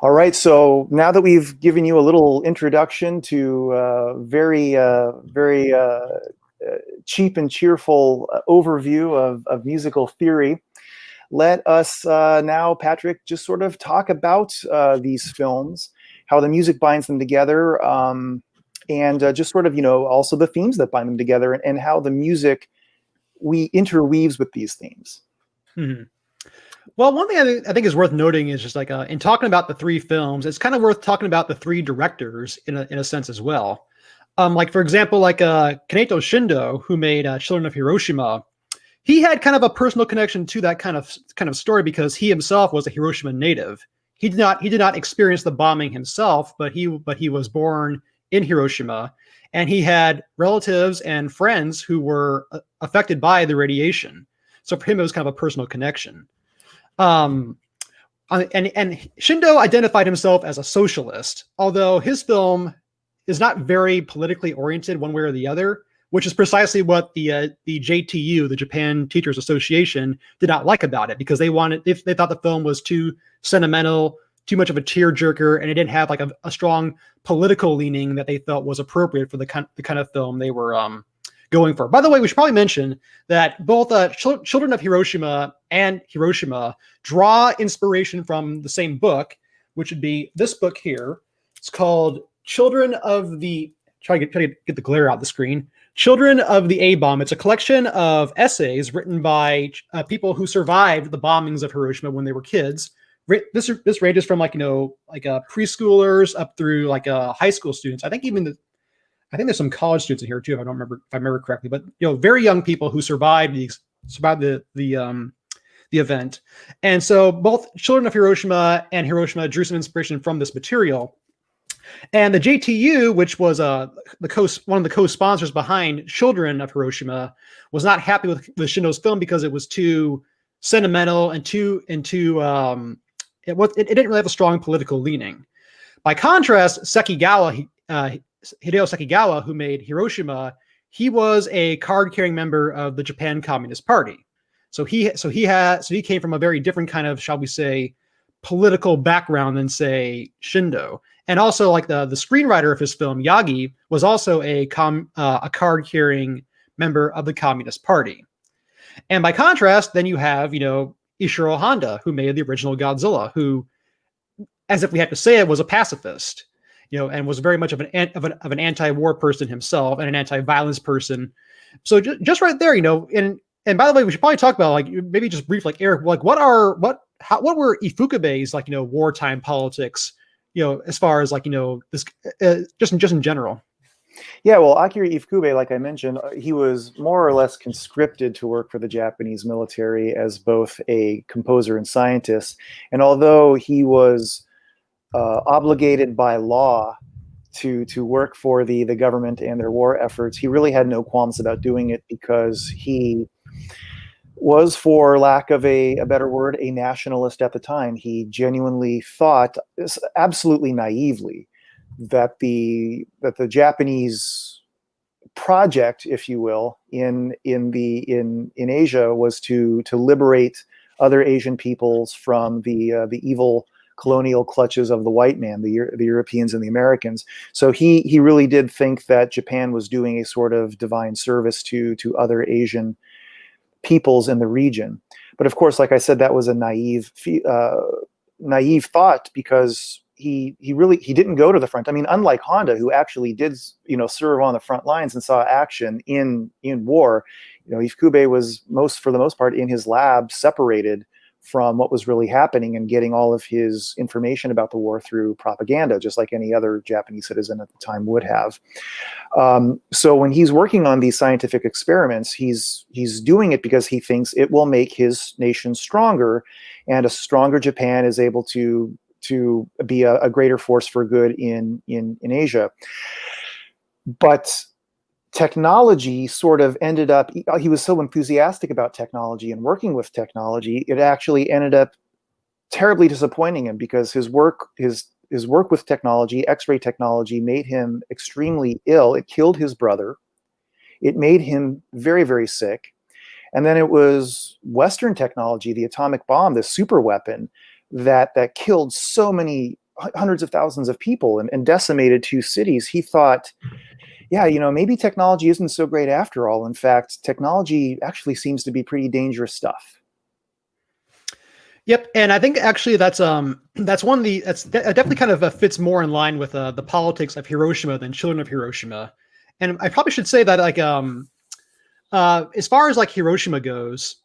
All right, so now that we've given you a little introduction to very cheap and cheerful overview of musical theory, let us now, Patrick, just sort of talk about these films, how the music binds them together, and just sort of, also the themes that bind them together, and how the music interweaves with these themes. Mm-hmm. Well, one thing I think is worth noting is just like in talking about the three films, it's kind of worth talking about the three directors in a sense as well. Like, for example, like Kaneto Shindo, who made Children of Hiroshima, he had kind of a personal connection to that kind of story because he himself was a Hiroshima native. He did not experience the bombing himself, but he was born in Hiroshima, and he had relatives and friends who were affected by the radiation. So for him, it was kind of a personal connection. And Shindo identified himself as a socialist, although his film is not very politically oriented one way or the other, which is precisely what the JTU, the Japan Teachers Association, did not like about it, because they thought the film was too sentimental, too much of a tearjerker, and it didn't have like a strong political leaning that they felt was appropriate for the kind of film they were going for. By the way, we should probably mention that both Children of Hiroshima and Hiroshima draw inspiration from the same book, which would be this book here. It's called Children of the... Try to get the glare out of the screen. Children of the A-Bomb. It's a collection of essays written by people who survived the bombings of Hiroshima when they were kids. This ranges from preschoolers up through high school students. I think there's some college students in here too, if I remember correctly. But very young people who survived the event. And so both Children of Hiroshima and Hiroshima drew some inspiration from this material. And the JTU, which was one of the co-sponsors behind Children of Hiroshima, was not happy with Shindo's film because it was too sentimental and it didn't really have a strong political leaning. By contrast, Sekigawa Hideo Sekigawa, who made Hiroshima, he was a card-carrying member of the Japan Communist Party. So he came from a very different kind of, shall we say, political background than, say, Shindo. And also, like the screenwriter of his film, Yagi, was also a card-carrying member of the Communist Party. And by contrast, then you have, Ishiro Honda, who made the original Godzilla, who, as if we had to say it, was a pacifist, and was very much of an anti-war person himself and an anti-violence person. So just right there, and by the way, we should probably talk about, like, maybe just brief, like, Erik, like what were Ifukube's, like, wartime politics, as far as, like, this just in general. Yeah, well, Akira Ifukube, like I mentioned, he was more or less conscripted to work for the Japanese military as both a composer and scientist. And although he was obligated by law to work for the government and their war efforts, he really had no qualms about doing it, because he was, for lack of a better word, a nationalist at the time. He genuinely thought, absolutely naively, that the Japanese project, if you will, in Asia was to liberate other Asian peoples from the evil colonial clutches of the white man, the Europeans and the Americans. So he really did think that Japan was doing a sort of divine service to other Asian peoples in the region. But of course, like I said, that was a naive thought, because he didn't go to the front. I mean, unlike Honda, who actually did serve on the front lines and saw action in war, Ifukube was for the most part in his lab, separated from what was really happening and getting all of his information about the war through propaganda, just like any other Japanese citizen at the time would have. So when he's working on these scientific experiments, he's doing it because he thinks it will make his nation stronger, and a stronger Japan is able to be a greater force for good in Asia. But technology sort of ended up, he was so enthusiastic about technology and working with technology, it actually ended up terribly disappointing him, because his work with technology, X-ray technology, made him extremely ill. It killed his brother. It made him very, very sick. And then it was Western technology, the atomic bomb, the super weapon, that killed so many hundreds of thousands of people and decimated 2 cities. He thought, yeah, maybe technology isn't so great after all. In fact, technology actually seems to be pretty dangerous stuff. Yep, and I think actually that's definitely kind of fits more in line with the politics of Hiroshima than Children of Hiroshima. And I probably should say that, like, as far as, like, Hiroshima goes,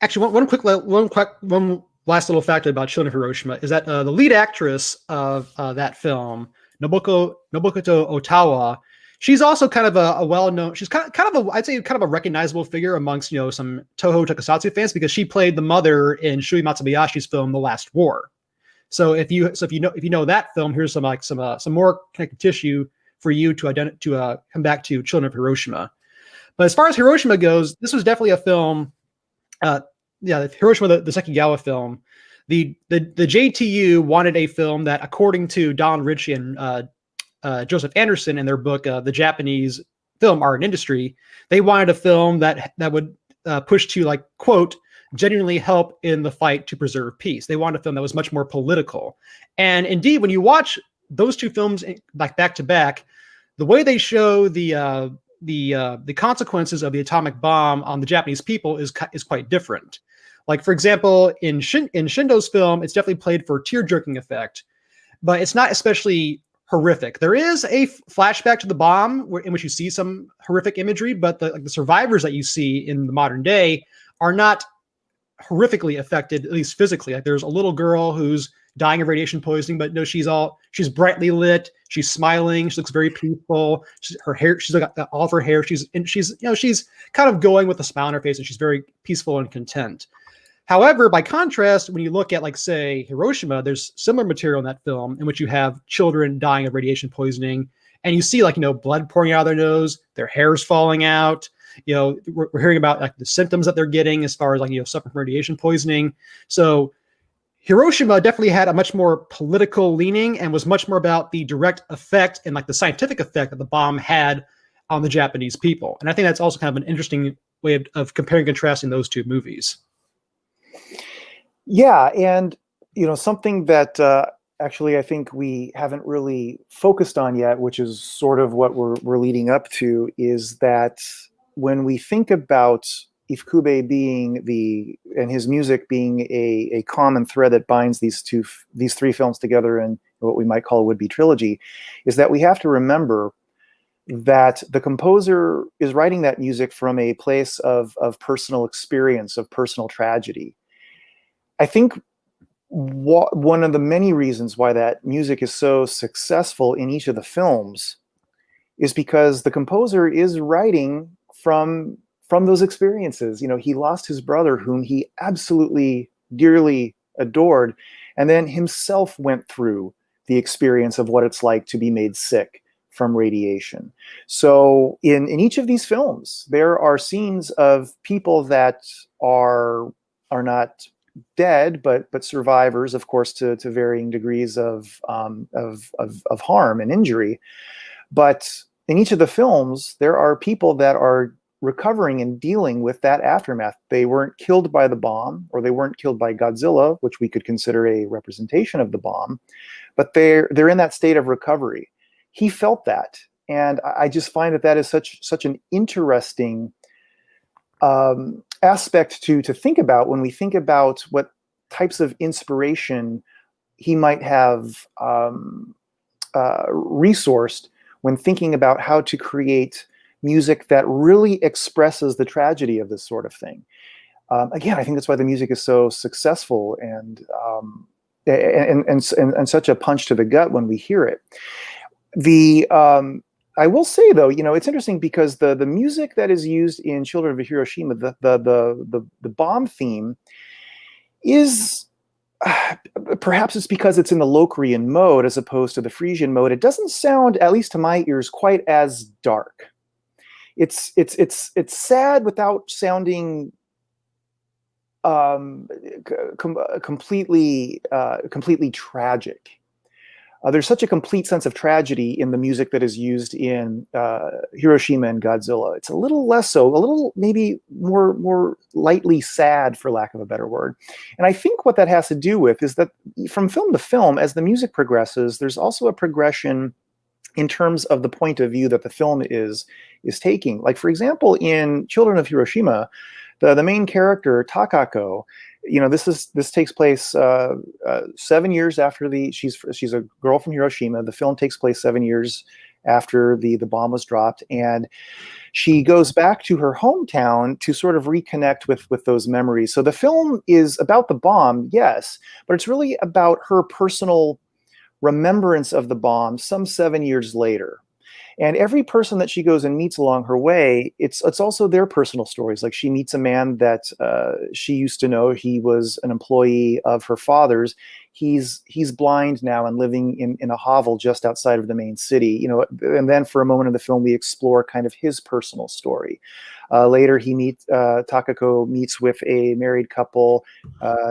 actually one last little fact about Children of Hiroshima is that the lead actress of that film, Nobuko Otawa, she's also kind of a well-known, she's kind of I'd say kind of a recognizable figure amongst, some Toho Tokusatsu fans, because she played the mother in Shui Matsubayashi's film The Last War. So if you know that film, here's some more connective tissue for you to come back to Children of Hiroshima. But as far as Hiroshima goes, this was definitely a film. Hiroshima, the Sekigawa film, the JTU wanted a film that, according to Don Ritchie and Joseph Anderson in their book, The Japanese Film Art and Industry, they wanted a film that would push to, like, quote, genuinely help in the fight to preserve peace. They wanted a film that was much more political. And indeed, when you watch those 2 films, like, back to back, the way they show the consequences of the atomic bomb on the Japanese people is quite different. Like, for example, in Shindo's film, it's definitely played for tear-jerking effect, but it's not especially horrific. There is a flashback to the bomb in which you see some horrific imagery, but the survivors that you see in the modern day are not horrifically affected, at least physically. Like, there's a little girl who's dying of radiation poisoning, but no, she's brightly lit. She's smiling. She looks very peaceful. Her hair, she's got all of her hair. She's kind of going with a smile on her face, and she's very peaceful and content. However, by contrast, when you look at, like, say, Hiroshima, there's similar material in that film in which you have children dying of radiation poisoning, and you see, like, blood pouring out of their nose, their hair's falling out. We're hearing about, like, the symptoms that they're getting as far as, like, suffering from radiation poisoning. So Hiroshima definitely had a much more political leaning and was much more about the direct effect and like the scientific effect that the bomb had on the Japanese people. And I think that's also kind of an interesting way of comparing and contrasting those two movies. Yeah, and something that actually I think we haven't really focused on yet, which is sort of what we're leading up to, is that when we think about Ifukube and his music being a common thread that binds these three films together in what we might call a would-be trilogy, is that we have to remember that the composer is writing that music from a place of personal experience, of personal tragedy. I think one of the many reasons why that music is so successful in each of the films is because the composer is writing from those experiences. He lost his brother, whom he absolutely dearly adored, and then himself went through the experience of what it's like to be made sick from radiation. So in each of these films, there are scenes of people that are not dead, but survivors, of course, to varying degrees of harm and injury. But in each of the films, there are people that are recovering and dealing with that aftermath. They weren't killed by the bomb, or they weren't killed by Godzilla, which we could consider a representation of the bomb, but they're in that state of recovery. He felt that, and I just find that is such an interesting aspect to think about when we think about what types of inspiration he might have resourced when thinking about how to create music that really expresses the tragedy of this sort of thing. Again, I think that's why the music is so successful and such a punch to the gut when we hear it. I will say, though, it's interesting because the music that is used in Children of Hiroshima, the bomb theme, is perhaps it's because it's in the Locrian mode as opposed to the Phrygian mode. It doesn't sound, at least to my ears, quite as dark. It's sad without sounding completely tragic. There's such a complete sense of tragedy in the music that is used in Hiroshima and Godzilla. It's a little less so, a little maybe more lightly sad, for lack of a better word. And I think what that has to do with is that from film to film, as the music progresses, there's also a progression in terms of the point of view that the film is taking. Like, for example, in Children of Hiroshima, the main character, Takako, this takes place 7 years after she's a girl from Hiroshima. The film takes place 7 years after the bomb was dropped, and she goes back to her hometown to sort of reconnect with those memories. So the film is about the bomb, yes, but it's really about her personal remembrance of the bomb some 7 years later. And every person that she goes and meets along her way, it's also their personal stories. Like, she meets a man that she used to know. He was an employee of her father's. He's blind now and living in a hovel just outside of the main city. And then for a moment in the film, we explore kind of his personal story. Later, Takako meets with a married couple.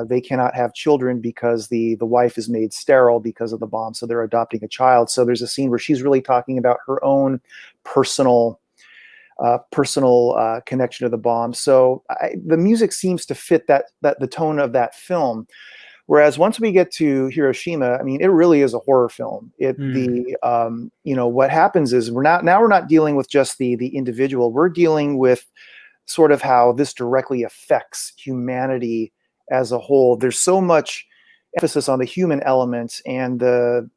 They cannot have children because the wife is made sterile because of the bomb, so they're adopting a child. So there's a scene where she's really talking about her own personal connection to the bomb. So the music seems to fit the tone of that film. Whereas once we get to Hiroshima, I mean, it really is a horror film. What happens is we're not dealing with just the individual. We're dealing with sort of how this directly affects humanity as a whole. There's so much emphasis on the human element and the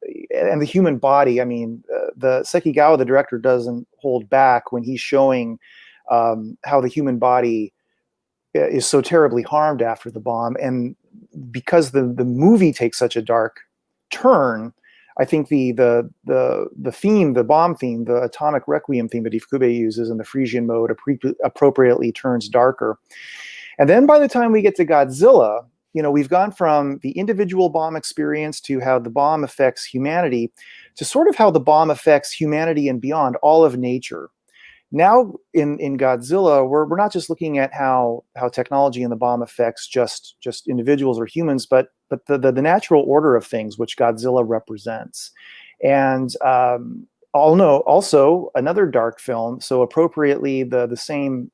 human body. I mean, the Sekigawa, the director, doesn't hold back when he's showing how the human body is so terribly harmed after the bomb. And because the movie takes such a dark turn, I think the theme, the bomb theme, the atomic requiem theme that Ifukube uses in the Phrygian mode appropriately turns darker. And then by the time we get to Godzilla, we've gone from the individual bomb experience to how the bomb affects humanity to sort of how the bomb affects humanity and beyond, all of nature. Now in Godzilla, we're not just looking at how technology and the bomb affects just individuals or humans, but but the natural order of things which Godzilla represents. And also another dark film, so appropriately the same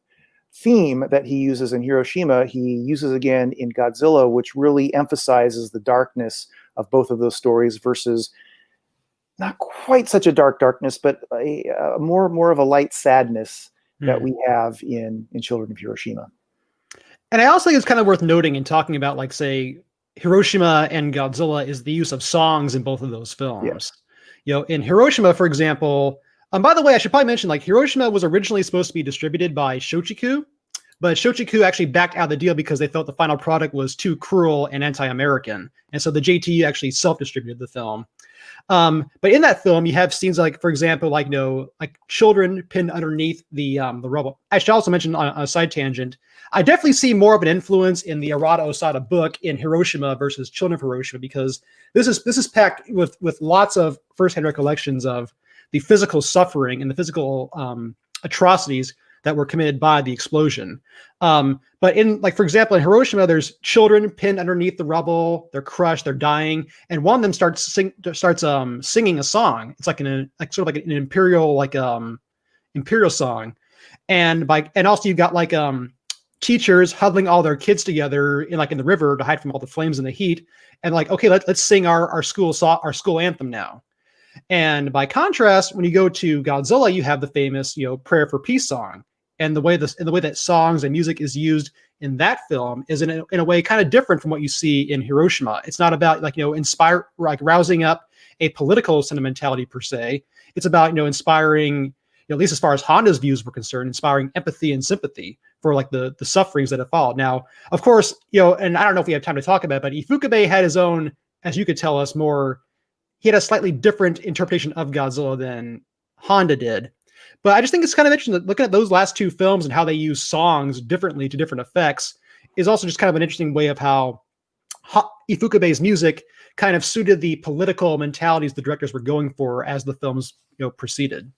theme that he uses in Hiroshima, he uses again in Godzilla, which really emphasizes the darkness of both of those stories versus not quite such a darkness, but more of a light sadness that we have in Children of Hiroshima. And I also think it's kind of worth noting in talking about, like, say, Hiroshima and Godzilla is the use of songs in both of those films. Yes. You know, in Hiroshima, for example, by the way, I should probably mention, like, Hiroshima was originally supposed to be distributed by Shochiku, but Shochiku actually backed out of the deal because they felt the final product was too cruel and anti-American. And so the JTU actually self-distributed the film. But in that film, you have scenes like, for example, like, like children pinned underneath the rubble. I should also mention on a side tangent, I definitely see more of an influence in the Iwato Scale book in Hiroshima versus Children of Hiroshima, because this is packed with lots of firsthand recollections of the physical suffering and the physical atrocities that were committed by the explosion. But in, like, for example, in Hiroshima, there's children pinned underneath the rubble. They're crushed. They're dying, and one of them starts singing a song. It's like sort of like an imperial song, and also you've got like teachers huddling all their kids together in the river to hide from all the flames and the heat, and like, okay, let's sing our school anthem now. And by contrast, when you go to Godzilla, you have the famous, Prayer for Peace song. And the way that songs and music is used in that film is in a way kind of different from what you see in Hiroshima. It's not about rousing up a political sentimentality per se. It's about, inspiring, at least as far as Honda's views were concerned, inspiring empathy and sympathy for like the sufferings that have followed. Now, of course, and I don't know if we have time to talk about it, but Ifukube had his own, as you could tell us more, he had a slightly different interpretation of Godzilla than Honda did. But I just think it's kind of interesting that looking at those last two films and how they use songs differently to different effects is also just kind of an interesting way of how Ifukube's music kind of suited the political mentalities the directors were going for as the films proceeded.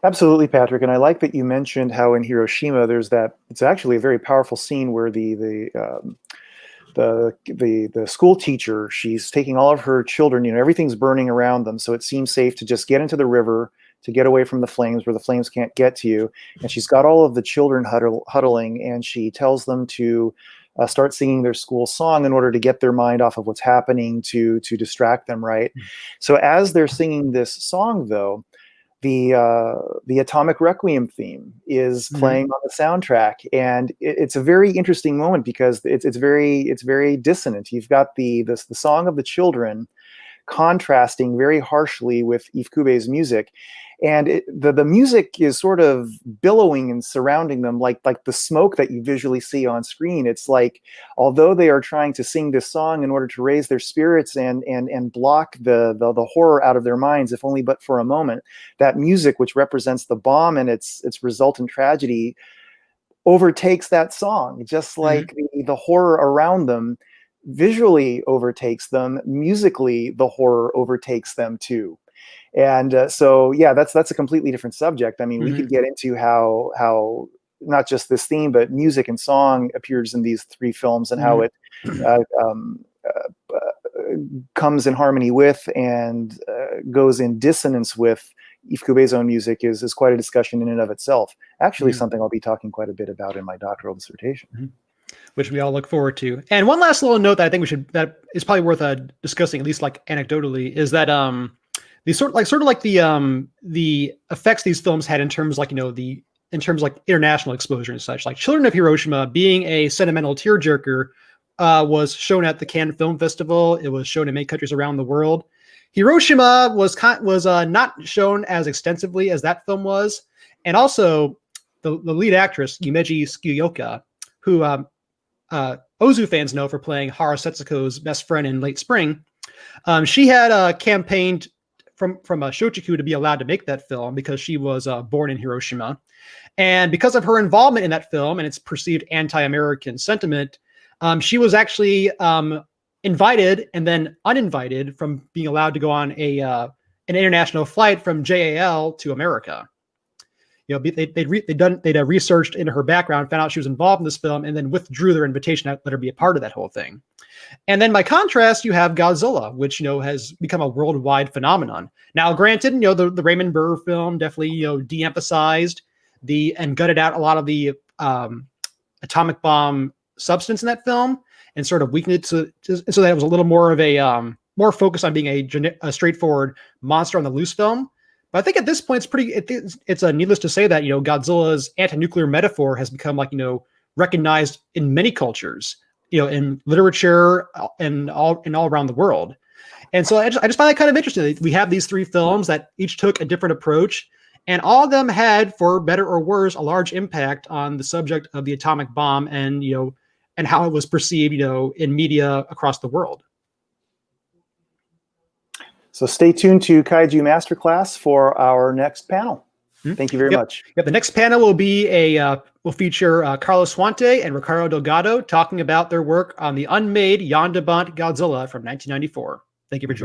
Absolutely, Patrick. And I like that you mentioned how in Hiroshima it's actually a very powerful scene where the school teacher, she's taking all of her children, everything's burning around them, so it seems safe to just get into the river to get away from the flames where the flames can't get to you. And she's got all of the children huddling, and she tells them to start singing their school song in order to get their mind off of what's happening, to distract them, right? So as they're singing this song, though, the Atomic Requiem theme is playing on the soundtrack, and it's a very interesting moment because it's very dissonant. You've got the song of the children contrasting very harshly with Ifukube's music, and the music is sort of billowing and surrounding them like the smoke that you visually see on screen. It's like, although they are trying to sing this song in order to raise their spirits and block the horror out of their minds, if only but for a moment, that music, which represents the bomb and its resultant tragedy, overtakes that song, just like the horror around them visually overtakes them. Musically, the horror overtakes them too. And so, yeah, that's a completely different subject. I mean, we could get into how not just this theme, but music and song appears in these three films, and how it comes in harmony with and goes in dissonance with Ifukube's own music is quite a discussion in and of itself. Actually, something I'll be talking quite a bit about in my doctoral dissertation. Which we all look forward to. And one last little note that I think that is probably worth discussing, at least like anecdotally, is that the effects these films had in terms like international exposure and such. Like Children of Hiroshima, being a sentimental tearjerker, was shown at the Cannes Film Festival. It was shown in many countries around the world. Hiroshima was not shown as extensively as that film was, and also the lead actress Yumeji Tsuyoka, who Ozu fans know for playing Hara Setsuko's best friend in Late Spring. She had campaigned from Shochiku to be allowed to make that film because she was born in Hiroshima. And because of her involvement in that film and its perceived anti-American sentiment, she was actually invited and then uninvited from being allowed to go on an international flight from JAL to America. they'd researched into her background, found out she was involved in this film, and then withdrew their invitation to let her be a part of that whole thing. And then by contrast, you have Godzilla, which has become a worldwide phenomenon. Now, granted, the Raymond Burr film definitely de-emphasized and gutted out a lot of the atomic bomb substance in that film, and sort of weakened it so that it was a little more of a more focused on being a straightforward monster on the loose film. But I think at this point, it's needless to say that Godzilla's anti-nuclear metaphor has become recognized in many cultures, in literature and all around the world. And so I just find that kind of interesting. We have these three films that each took a different approach, and all of them had, for better or worse, a large impact on the subject of the atomic bomb and and how it was perceived in media across the world. So stay tuned to Kaiju Masterclass for our next panel. Thank you very much. Yep. The next panel will will feature Carlos Suante and Ricardo Delgado talking about their work on the unmade Yondabont Godzilla from 1994. Thank you for joining.